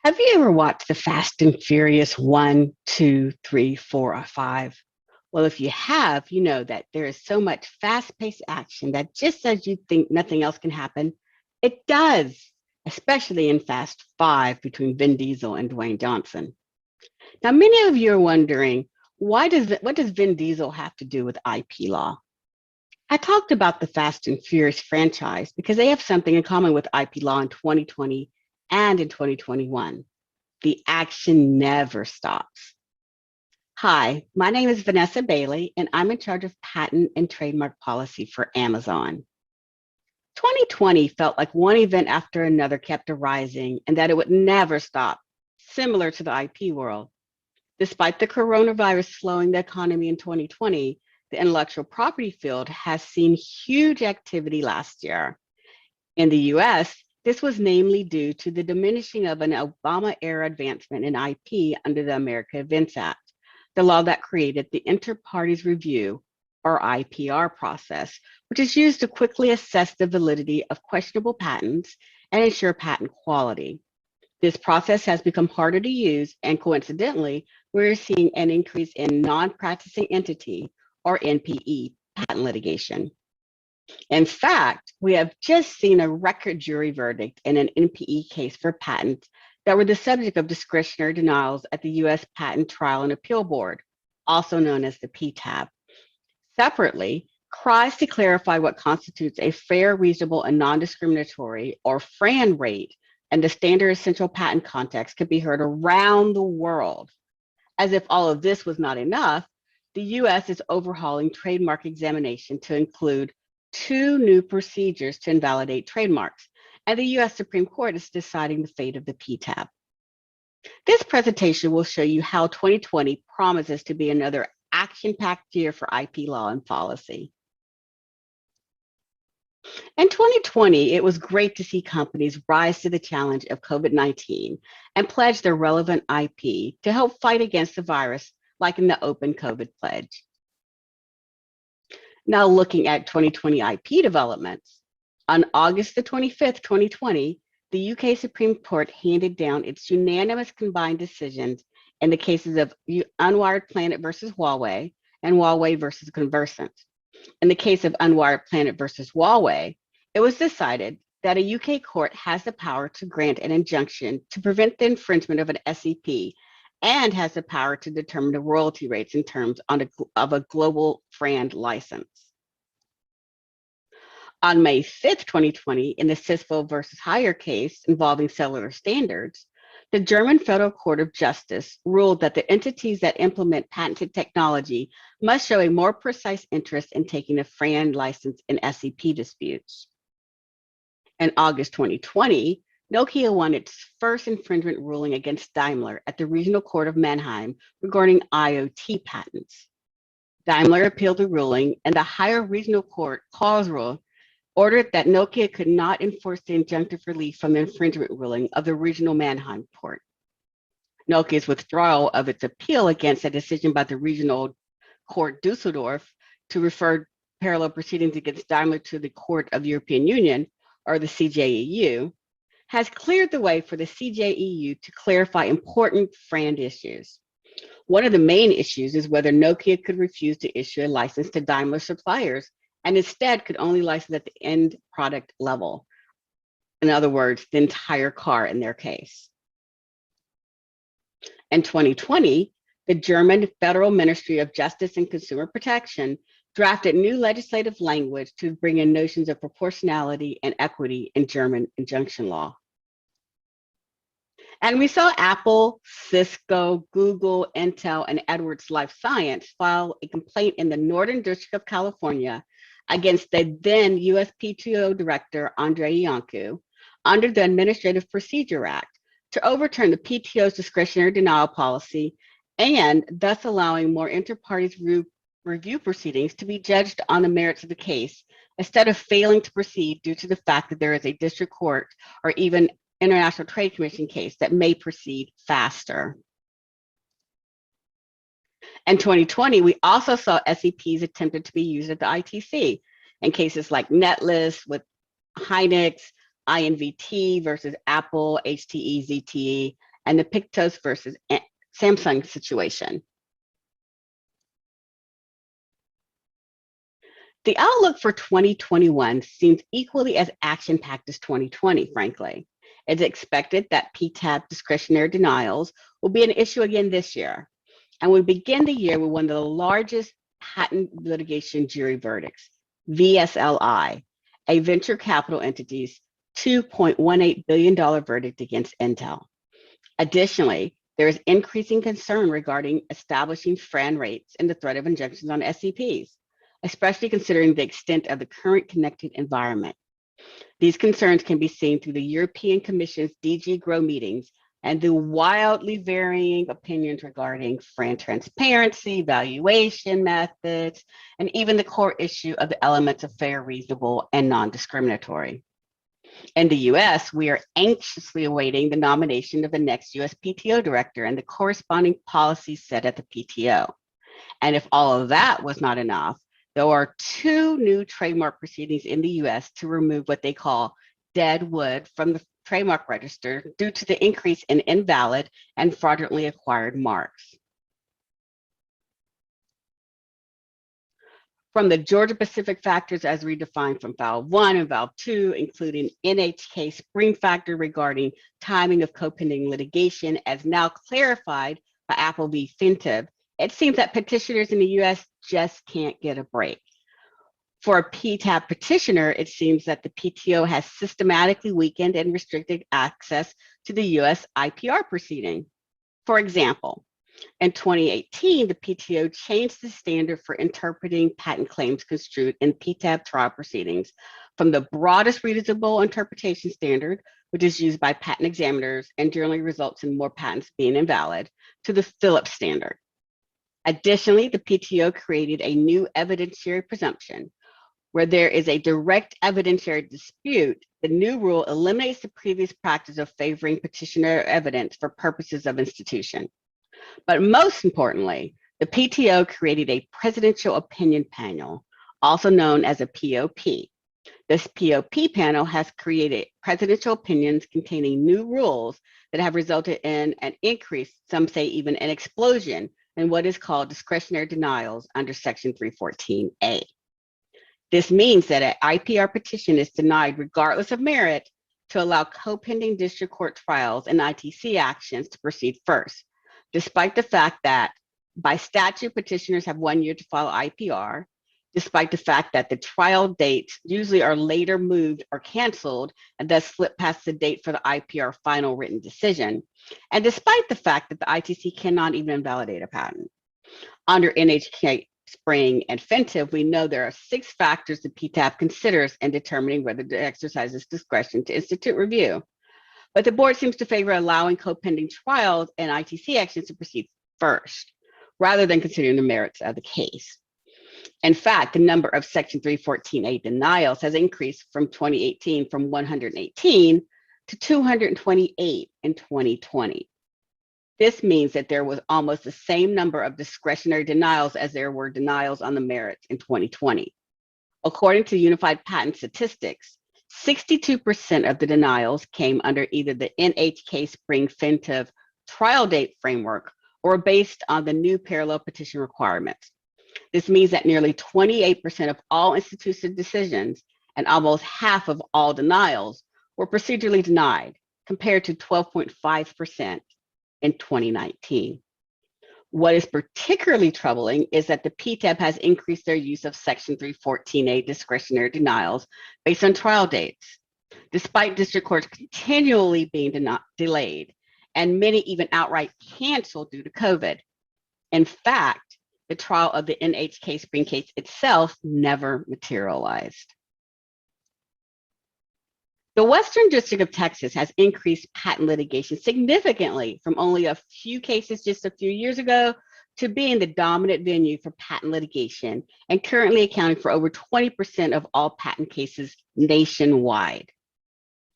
Have you ever watched the Fast and Furious 1, 2, 3, 4, or 5? Well, if you have, you know that there is so much fast paced action that just as you think nothing else can happen, it does, especially in Fast 5 between Vin Diesel and Dwayne Johnson. Now, many of you are wondering, what does Vin Diesel have to do with IP law? I talked about the Fast and Furious franchise because they have something in common with IP law in 2020 and in 2021. The action never stops. Hi, my name is Vanessa Bailey, and I'm in charge of patent and trademark policy for Amazon. 2020 felt like one event after another kept arising and that it would never stop, similar to the IP world. Despite the coronavirus slowing the economy in 2020, the intellectual property field has seen huge activity last year. In the US, this was namely due to the diminishing of an Obama-era advancement in IP under the America Invents Act, the law that created the Inter-Parties Review, or IPR process, which is used to quickly assess the validity of questionable patents and ensure patent quality. This process has become harder to use, and coincidentally, we're seeing an increase in non-practicing entity, or NPE, patent litigation. In fact, we have just seen a record jury verdict in an NPE case for patents that were the subject of discretionary denials at the U.S. Patent Trial and Appeal Board, also known as the PTAB. Separately, cries to clarify what constitutes a fair, reasonable, and non-discriminatory, or FRAN rate, and the standard essential patent context could be heard around the world. As if all of this was not enough, the U.S. is overhauling trademark examination to include 2 new procedures to invalidate trademarks, and the U.S. Supreme Court is deciding the fate of the PTAB. This presentation will show you how 2020 promises to be another action-packed year for IP law and policy. In 2020, it was great to see companies rise to the challenge of COVID-19 and pledge their relevant IP to help fight against the virus, like in the Open COVID Pledge. Now looking at 2020 IP developments, on August the 25th, 2020, the UK Supreme Court handed down its unanimous combined decisions in the cases of Unwired Planet versus Huawei and Huawei versus Conversant. In the case of Unwired Planet versus Huawei, it was decided that a UK court has the power to grant an injunction to prevent the infringement of an SEP and has the power to determine the royalty rates in terms of a global FRAND license. On May 5th, 2020, in the Cisco versus Haier case involving cellular standards, the German Federal Court of Justice ruled that the entities that implement patented technology must show a more precise interest in taking a FRAND license in SEP disputes. In August 2020, Nokia won its first infringement ruling against Daimler at the Regional Court of Mannheim regarding IoT patents. Daimler appealed the ruling, and the higher regional court, Karlsruhe, ordered that Nokia could not enforce the injunctive relief from the infringement ruling of the regional Mannheim court. Nokia's withdrawal of its appeal against a decision by the regional court Dusseldorf to refer parallel proceedings against Daimler to the Court of European Union, or the CJEU, has cleared the way for the CJEU to clarify important FRAND issues. One of the main issues is whether Nokia could refuse to issue a license to Daimler suppliers and instead could only license at the end product level. In other words, the entire car in their case. In 2020, the German Federal Ministry of Justice and Consumer Protection drafted new legislative language to bring in notions of proportionality and equity in German injunction law. And we saw Apple, Cisco, Google, Intel, and Edwards Lifescience file a complaint in the Northern District of California against the then USPTO Director, Andre Iancu, under the Administrative Procedure Act to overturn the PTO's discretionary denial policy and thus allowing more inter-parties review proceedings to be judged on the merits of the case instead of failing to proceed due to the fact that there is a district court or even International Trade Commission case that may proceed faster. In 2020, we also saw SEPs attempted to be used at the ITC in cases like Netlist with Hynix, INVT versus Apple, HTE, ZTE, and the Pictos versus Samsung situation. The outlook for 2021 seems equally as action-packed as 2020, frankly. It's expected that PTAB discretionary denials will be an issue again this year, and we begin the year with one of the largest patent litigation jury verdicts, VSLI, a venture capital entity's $2.18 billion verdict against Intel. Additionally, there is increasing concern regarding establishing FRAND rates and the threat of injunctions on SCPs, especially considering the extent of the current connected environment. These concerns can be seen through the European Commission's DG GROW meetings and the wildly varying opinions regarding FRAND transparency, valuation methods, and even the core issue of the elements of fair, reasonable, and non-discriminatory. In the US, we are anxiously awaiting the nomination of the next US PTO director and the corresponding policies set at the PTO. And if all of that was not enough, there are 2 new trademark proceedings in the US to remove what they call dead wood from the trademark register due to the increase in invalid and fraudulently acquired marks. From the Georgia Pacific factors as redefined from Valve 1 and Valve 2, including NHK Spring factor regarding timing of co-pending litigation as now clarified by Apple v. Fintiv, it seems that petitioners in the US just can't get a break. For a PTAB petitioner, it seems that the PTO has systematically weakened and restricted access to the US IPR proceeding. For example, in 2018, the PTO changed the standard for interpreting patent claims construed in PTAB trial proceedings from the broadest reasonable interpretation standard, which is used by patent examiners and generally results in more patents being invalid, to the Phillips standard. Additionally, the PTO created a new evidentiary presumption. Where there is a direct evidentiary dispute, the new rule eliminates the previous practice of favoring petitioner evidence for purposes of institution. But most importantly, the PTO created a presidential opinion panel, also known as a POP. This POP panel has created presidential opinions containing new rules that have resulted in an increase, some say even an explosion, in what is called discretionary denials under Section 314A. This means that an IPR petition is denied regardless of merit to allow co-pending district court trials and ITC actions to proceed first, despite the fact that by statute, petitioners have 1 year to file IPR, despite the fact that the trial dates usually are later moved or canceled and thus slip past the date for the IPR final written decision, and despite the fact that the ITC cannot even invalidate a patent. Under NHK Spring and Fintiv, we know there are 6 factors the PTAB considers in determining whether to exercise its discretion to institute review. But the board seems to favor allowing co-pending trials and ITC actions to proceed first, rather than considering the merits of the case. In fact, the number of Section 314A denials has increased from 2018 from 118 to 228 in 2020. This means that there was almost the same number of discretionary denials as there were denials on the merits in 2020. According to Unified Patent Statistics, 62% of the denials came under either the NHK Spring Fintiv trial date framework or based on the new parallel petition requirements. This means that nearly 28% of all instituted decisions and almost half of all denials were procedurally denied, compared to 12.5% in 2019. What is particularly troubling is that the PTAB has increased their use of Section 314A discretionary denials based on trial dates, despite district courts continually being delayed, and many even outright canceled due to COVID. In fact, the trial of the NHK Spring case itself never materialized. The Western District of Texas has increased patent litigation significantly from only a few cases just a few years ago to being the dominant venue for patent litigation and currently accounting for over 20% of all patent cases nationwide.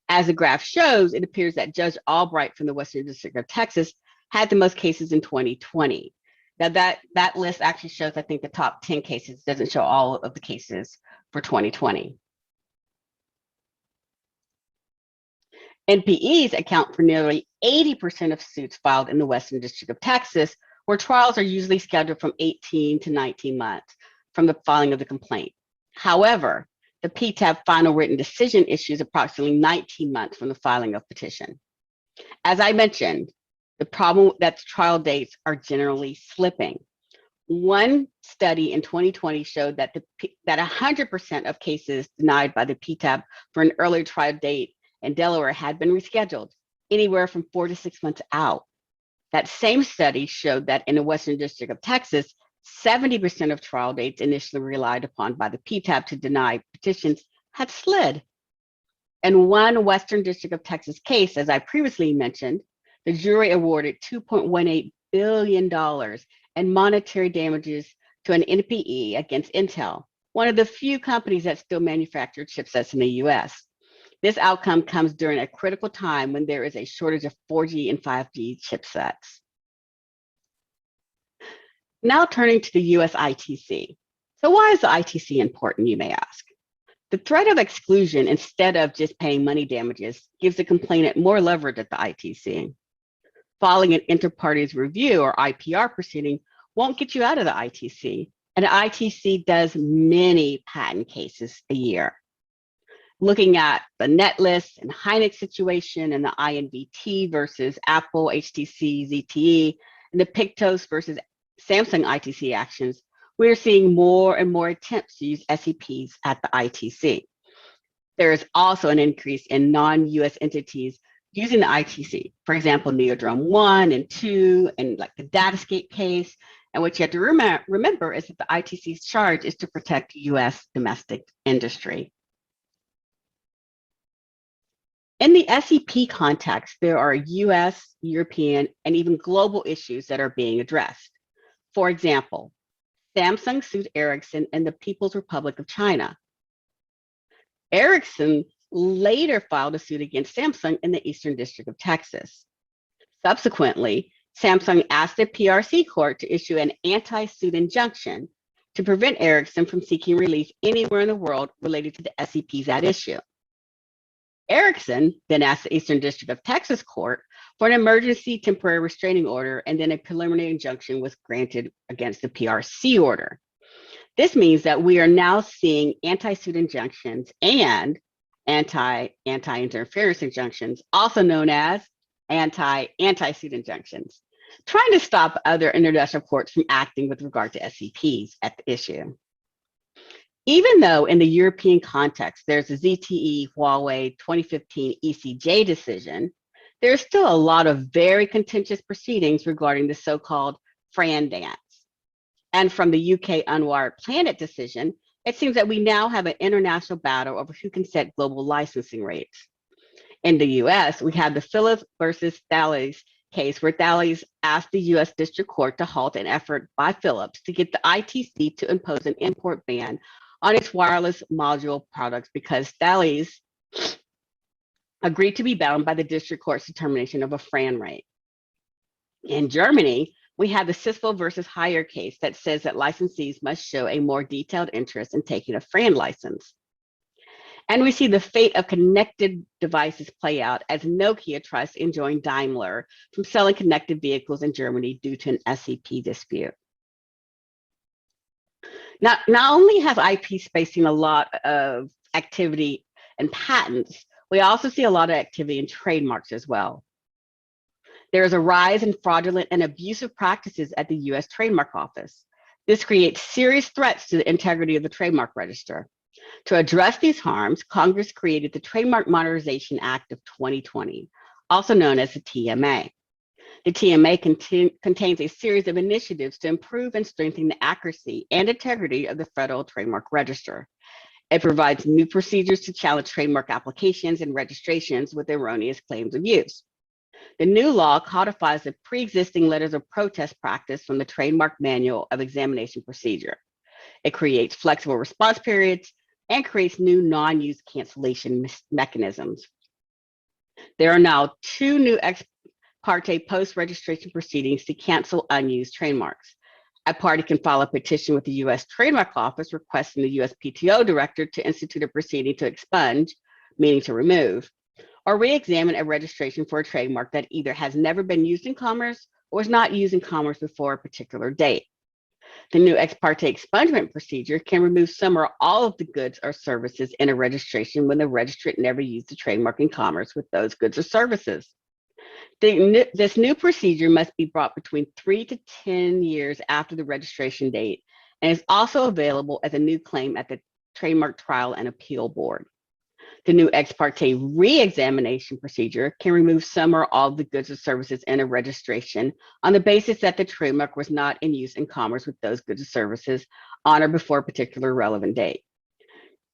As the graph shows, it appears that Judge Albright from the Western District of Texas had the most cases in 2020. Now that list actually shows, I think, the top 10 cases, doesn't show all of the cases for 2020. NPEs account for nearly 80% of suits filed in the Western District of Texas, where trials are usually scheduled from 18 to 19 months from the filing of the complaint. However, the PTAB final written decision issues approximately 19 months from the filing of petition. As I mentioned, the problem that the trial dates are generally slipping. One study in 2020 showed that 100% of cases denied by the PTAB for an early trial date in Delaware had been rescheduled, anywhere from 4 to 6 months out. That same study showed that in the Western District of Texas, 70% of trial dates initially relied upon by the PTAB to deny petitions had slid. In one Western District of Texas case, as I previously mentioned, the jury awarded $2.18 billion in monetary damages to an NPE against Intel, one of the few companies that still manufacture chipsets in the US. This outcome comes during a critical time when there is a shortage of 4G and 5G chipsets. Now turning to the US ITC. So why is the ITC important, you may ask? The threat of exclusion instead of just paying money damages gives the complainant more leverage at the ITC. Filing an inter-parties review or IPR proceeding won't get you out of the ITC, and the ITC does many patent cases a year. Looking at the Netlist and Hynix situation and the INVT versus Apple, HTC, ZTE, and the Pictos versus Samsung ITC actions, we're seeing more and more attempts to use SEPs at the ITC. There is also an increase in non-US entities using the ITC. For example, Neodrome 1 and 2, and like the Datascape case. And what you have to remember is that the ITC's charge is to protect US domestic industry. In the SEP context, there are US, European, and even global issues that are being addressed. For example, Samsung sued Ericsson in the People's Republic of China. Ericsson later filed a suit against Samsung in the Eastern District of Texas. Subsequently, Samsung asked the PRC court to issue an anti-suit injunction to prevent Ericsson from seeking relief anywhere in the world related to the SEPs at issue. Ericsson then asked the Eastern District of Texas court for an emergency temporary restraining order, and then a preliminary injunction was granted against the PRC order. This means that we are now seeing anti-suit injunctions and anti-interference injunctions, also known as anti-suit injunctions, trying to stop other international courts from acting with regard to SEPs at the issue. Even though in the European context, there's a ZTE Huawei 2015 ECJ decision, there's still a lot of very contentious proceedings regarding the so-called Fran dance. And from the UK Unwired Planet decision, it seems that we now have an international battle over who can set global licensing rates. In the US, we have the Philips versus Thales case where Thales asked the US District Court to halt an effort by Philips to get the ITC to impose an import ban on its wireless module products because Thales agreed to be bound by the District Court's determination of a Fran rate. In Germany, we have the Cisco versus Haier case that says that licensees must show a more detailed interest in taking a Fran license. And we see the fate of connected devices play out as Nokia tries to enjoin Daimler from selling connected vehicles in Germany due to an SEP dispute. Now, not only have IPs facing a lot of activity and patents, we also see a lot of activity in trademarks as well. There is a rise in fraudulent and abusive practices at the US Trademark Office. This creates serious threats to the integrity of the trademark register. To address these harms, Congress created the Trademark Modernization Act of 2020, also known as the TMA. The TMA contains a series of initiatives to improve and strengthen the accuracy and integrity of the Federal Trademark Register. It provides new procedures to challenge trademark applications and registrations with erroneous claims of use. The new law codifies the pre-existing letters of protest practice from the Trademark Manual of Examination Procedure. It creates flexible response periods and creates new non-use cancellation mechanisms. There are now 2 new ex parte post-registration proceedings to cancel unused trademarks. A party can file a petition with the U.S. Trademark Office requesting the USPTO director to institute a proceeding to expunge, meaning to remove, or re-examine a registration for a trademark that either has never been used in commerce or was not used in commerce before a particular date. The new ex parte expungement procedure can remove some or all of the goods or services in a registration when the registrant never used the trademark in commerce with those goods or services. This new procedure must be brought between 3 to 10 years after the registration date and is also available as a new claim at the Trademark Trial and Appeal Board. The new ex parte re-examination procedure can remove some or all of the goods or services in a registration on the basis that the trademark was not in use in commerce with those goods or services on or before a particular relevant date.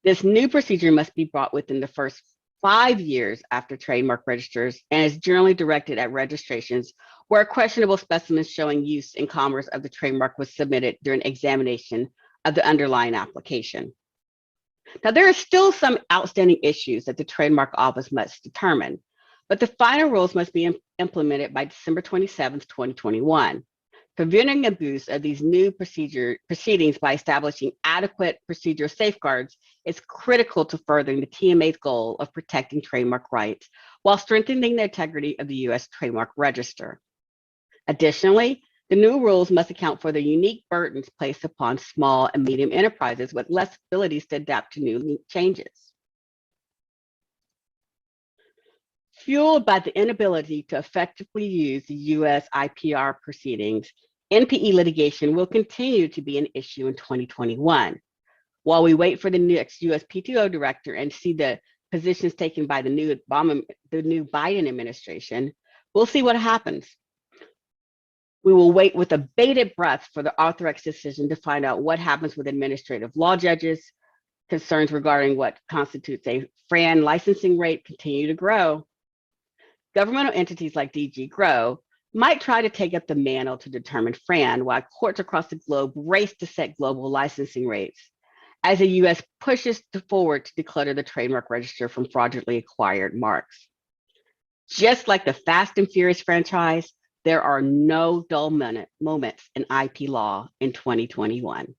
This new procedure must be brought within the first 5 years after trademark registers and is generally directed at registrations where a questionable specimen showing use in commerce of the trademark was submitted during examination of the underlying application. Now, there are still some outstanding issues that the Trademark Office must determine, but the final rules must be implemented by December 27th, 2021. Preventing abuse of these new proceedings by establishing adequate procedural safeguards is critical to furthering the TMA's goal of protecting trademark rights while strengthening the integrity of the U.S. Trademark Register. Additionally, the new rules must account for the unique burdens placed upon small and medium enterprises with less abilities to adapt to new changes. Fueled by the inability to effectively use the U.S. IPR proceedings, NPE litigation will continue to be an issue in 2021. While we wait for the next U.S. PTO director and see the positions taken by the new Biden administration, we'll see what happens. We will wait with a bated breath for the Arthrex decision to find out what happens with administrative law judges. Concerns regarding what constitutes a FRAN licensing rate continue to grow. Governmental entities like DG Grow might try to take up the mantle to determine FRAN while courts across the globe race to set global licensing rates as the U.S. pushes forward to declutter the trademark register from fraudulently acquired marks. Just like the Fast and Furious franchise, there are no dull moments in IP law in 2021.